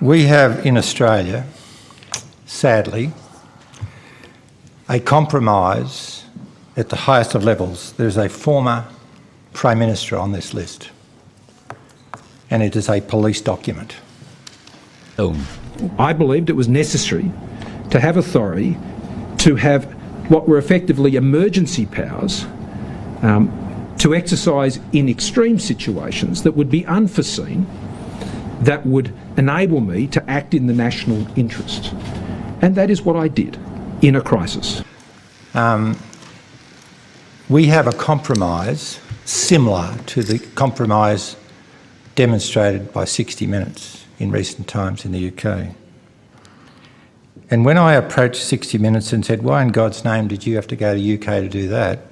We have in Australia, sadly, a compromise at the highest of levels. There's a former Prime Minister on this list, and it is a police document. I believed it was necessary to have authority to have what were effectively emergency powers to exercise in extreme situations that would be unforeseen, that would enable me to act in the national interest. And that is what I did in a crisis. We have a compromise similar to the compromise demonstrated by 60 Minutes in recent times in the UK. And when I approached 60 Minutes and said, why in God's name did you have to go to the UK to do that?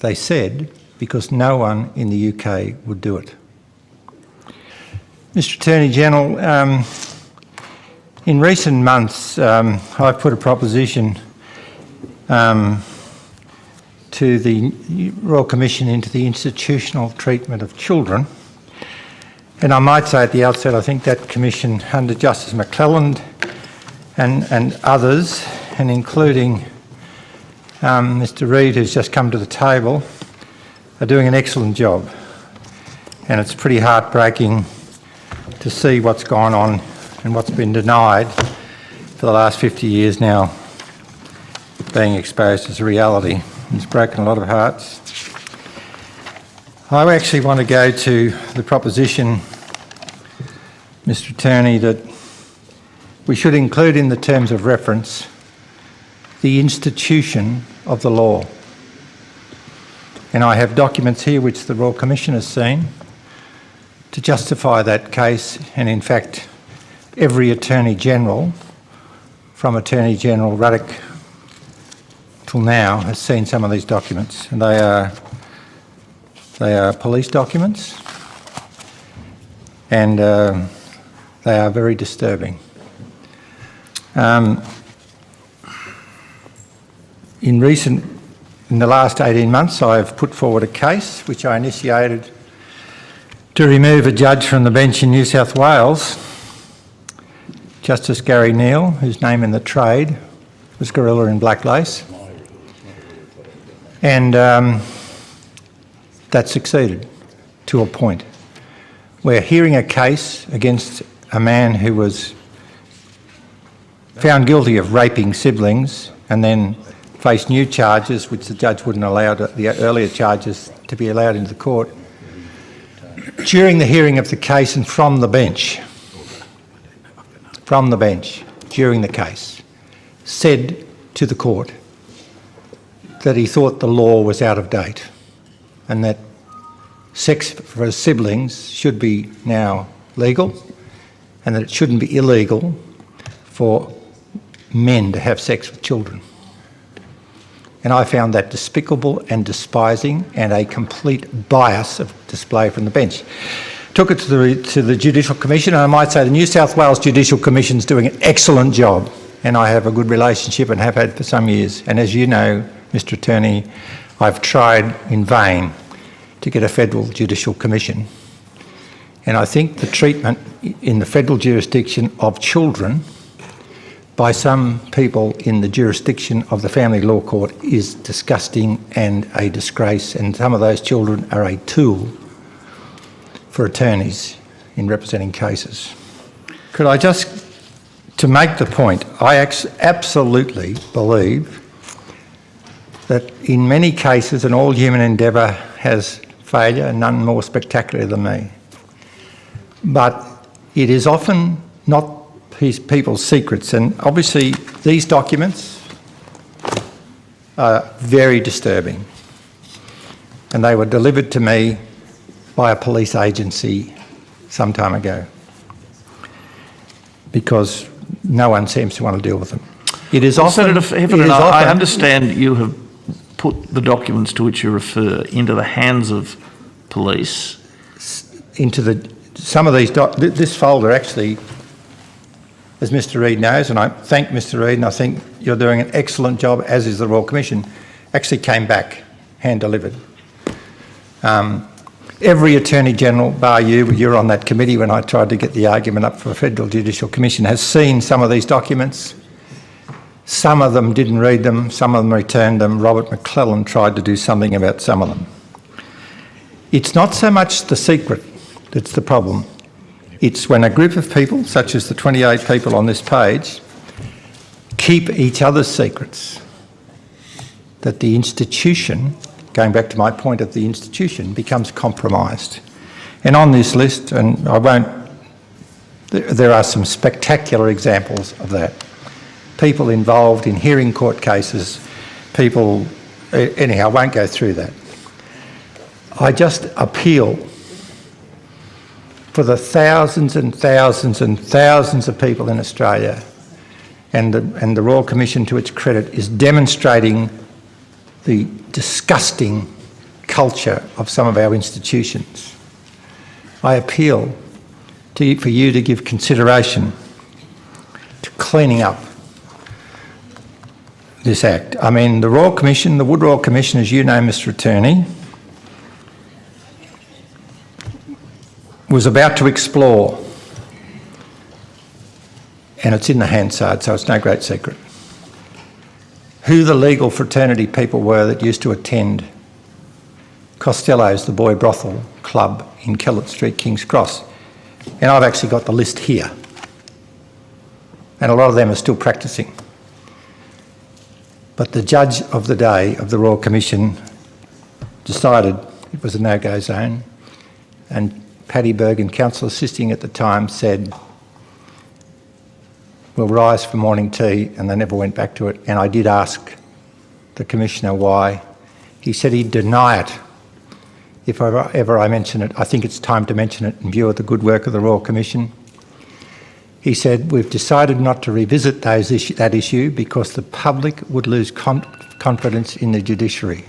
They said, because no one in the UK would do it. Mr Attorney General, in recent months I've put a proposition to the Royal Commission into the institutional treatment of children. And I might say at the outset, I think that commission under Justice McClelland and others, and including Mr Reid, who's just come to the table, are doing an excellent job. And it's pretty heartbreaking to see what's gone on and what's been denied for the last 50 years now being exposed as a reality. It's broken a lot of hearts. I actually want to go to the proposition, Mr Attorney, that we should include in the terms of reference the institution of the law. And I have documents here which the Royal Commission has seen to justify that case, and in fact every Attorney General, from Attorney General Ruddock till now, has seen some of these documents, and they are police documents, and they are very disturbing. In the last 18 months, I've put forward a case which I initiated to remove a judge from the bench in New South Wales, Justice Gary Neal, whose name in the trade was Gorilla in Black Lace. And that succeeded to a point. We're hearing a case against a man who was found guilty of raping siblings and then faced new charges which the judge wouldn't allow the earlier charges to be allowed into the court. During the hearing of the case and from the bench, during the case, said to the court that he thought the law was out of date and that sex for siblings should be now legal and that it shouldn't be illegal for men to have sex with children. And I found that despicable and despising and a complete bias of display from the bench. Took it to the Judicial Commission, and I might say the New South Wales Judicial Commission is doing an excellent job, and I have a good relationship and have had for some years. And as you know, Mr Attorney, I've tried in vain to get a federal judicial commission. And I think the treatment in the federal jurisdiction of children by some people in the jurisdiction of the Family Law Court is disgusting and a disgrace, and some of those children are a tool for attorneys in representing cases. Could I just, to make the point, I absolutely believe that in many cases, and all human endeavour has failure, and none more spectacular than me, but it is often not people's secrets, and obviously these documents are very disturbing, and they were delivered to me by a police agency some time ago because no one seems to want to deal with them. It is often... Senator Heffernan, I understand you have put the documents to which you refer into the hands of police. Some of these... This folder actually, as Mr Reid knows, and I thank Mr Reid and I think you're doing an excellent job, as is the Royal Commission, actually came back hand-delivered. Every Attorney General, bar you're on that committee when I tried to get the argument up for a Federal Judicial Commission, has seen some of these documents. Some of them didn't read them, some of them returned them. Robert McClellan tried to do something about some of them. It's not so much the secret that's the problem. It's when a group of people, such as the 28 people on this page, keep each other's secrets, that the institution, going back to my point of the institution, becomes compromised. And on this list, and I won't, there are some spectacular examples of that. People involved in hearing court cases, people, anyhow, I won't go through that. I just appeal for the thousands and thousands and thousands of people in Australia, and the Royal Commission, to its credit, is demonstrating the disgusting culture of some of our institutions. I appeal for you to give consideration to cleaning up this act. I mean, the Royal Commission, the Wood Royal Commission, as you know, Mr. Attorney, was about to explore, and it's in the Hansard, so it's no great secret, who the legal fraternity people were that used to attend Costello's, the boy brothel club in Kellett Street, King's Cross. And I've actually got the list here. And a lot of them are still practising. But the judge of the day of the Royal Commission decided it was a no-go zone, and Paddy Bergen, counsel assisting at the time, said, "We'll rise for morning tea," and they never went back to it. And I did ask the Commissioner why. He said he'd deny it if ever I mention it. I think it's time to mention it in view of the good work of the Royal Commission. He said, "We've decided not to revisit that issue because the public would lose confidence in the judiciary.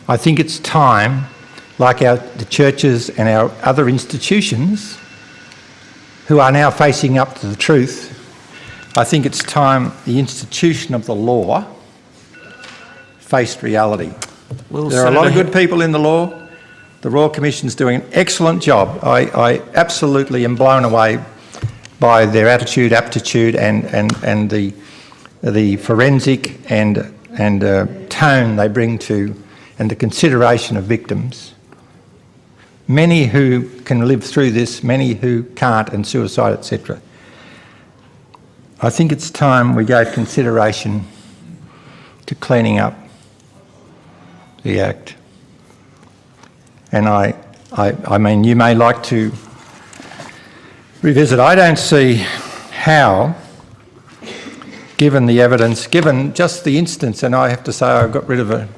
I think it's time, like the churches and our other institutions who are now facing up to the truth, I think it's time the institution of the law faced reality." Well, there are a lot of good people in the law. The Royal Commission's doing an excellent job. I absolutely am blown away by their attitude, aptitude, and the forensic and tone they bring to, and the consideration of victims. Many who can live through this, many who can't, and suicide, etc. I think it's time we gave consideration to cleaning up the Act. And I mean, you may like to revisit. I don't see how, given the evidence, given just the instance, and I have to say I got rid of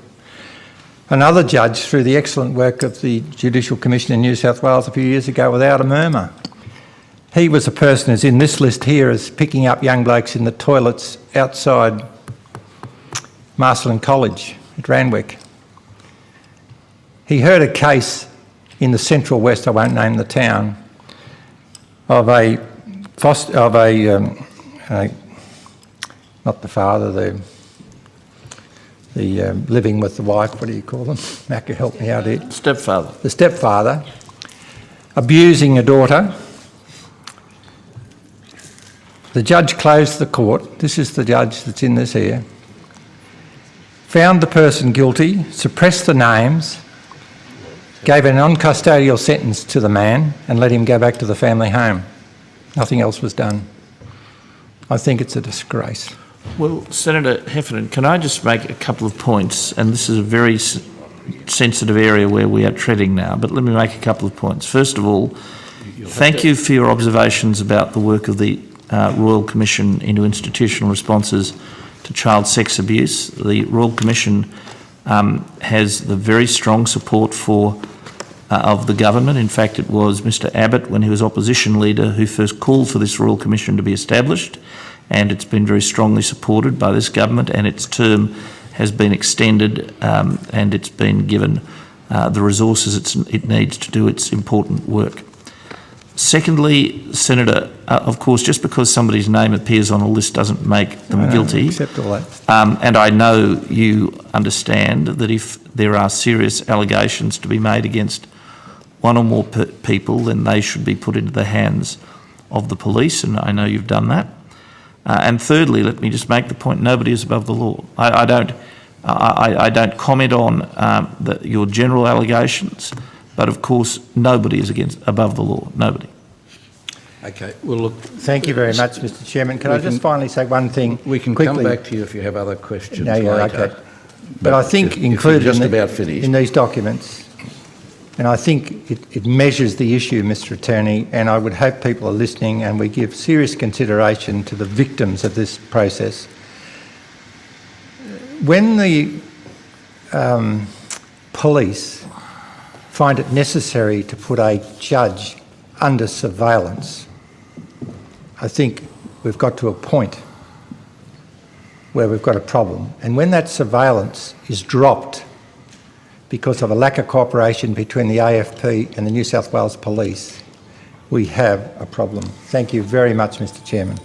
another judge through the excellent work of the Judicial Commission in New South Wales a few years ago without a murmur. He was a person who's in this list here as picking up young blokes in the toilets outside Marcellin College at Randwick. He heard a case in the Central West, I won't name the town, of not the father, the living with the wife, what do you call them? Macca, help me out here. Stepfather. The stepfather abusing a daughter. The judge closed the court. This is the judge that's in this here. Found the person guilty, suppressed the names, gave a non-custodial sentence to the man and let him go back to the family home. Nothing else was done. I think it's a disgrace. Well, Senator Heffernan, can I just make a couple of points? And this is a very sensitive area where we are treading now, but let me make a couple of points. First of all, thank you for your observations about the work of the Royal Commission into institutional responses to child sex abuse. The Royal Commission has the very strong support of the government. In fact, it was Mr Abbott, when he was opposition leader, who first called for this Royal Commission to be established, and it's been very strongly supported by this government, and its term has been extended and it's been given the resources it needs to do its important work. Secondly, Senator, of course, just because somebody's name appears on a list doesn't make them guilty. Accept all that. And I know you understand that if there are serious allegations to be made against one or more people, then they should be put into the hands of the police, and I know you've done that. And thirdly, let me just make the point: nobody is above the law. I don't comment on your general allegations, but of course, nobody is above the law. Nobody. Okay. Well, look. Thank you very much, Mr. Chairman. Can I just finally say one thing? We can quickly? come back to you if you have other questions No, yeah, later. okay. But I think if included you're just about finished. in these documents, and I think it measures the issue, Mr. Attorney, and I would hope people are listening and we give serious consideration to the victims of this process. When the police find it necessary to put a judge under surveillance, I think we've got to a point where we've got a problem. And when that surveillance is dropped because of a lack of cooperation between the AFP and the New South Wales Police, we have a problem. Thank you very much, Mr. Chairman.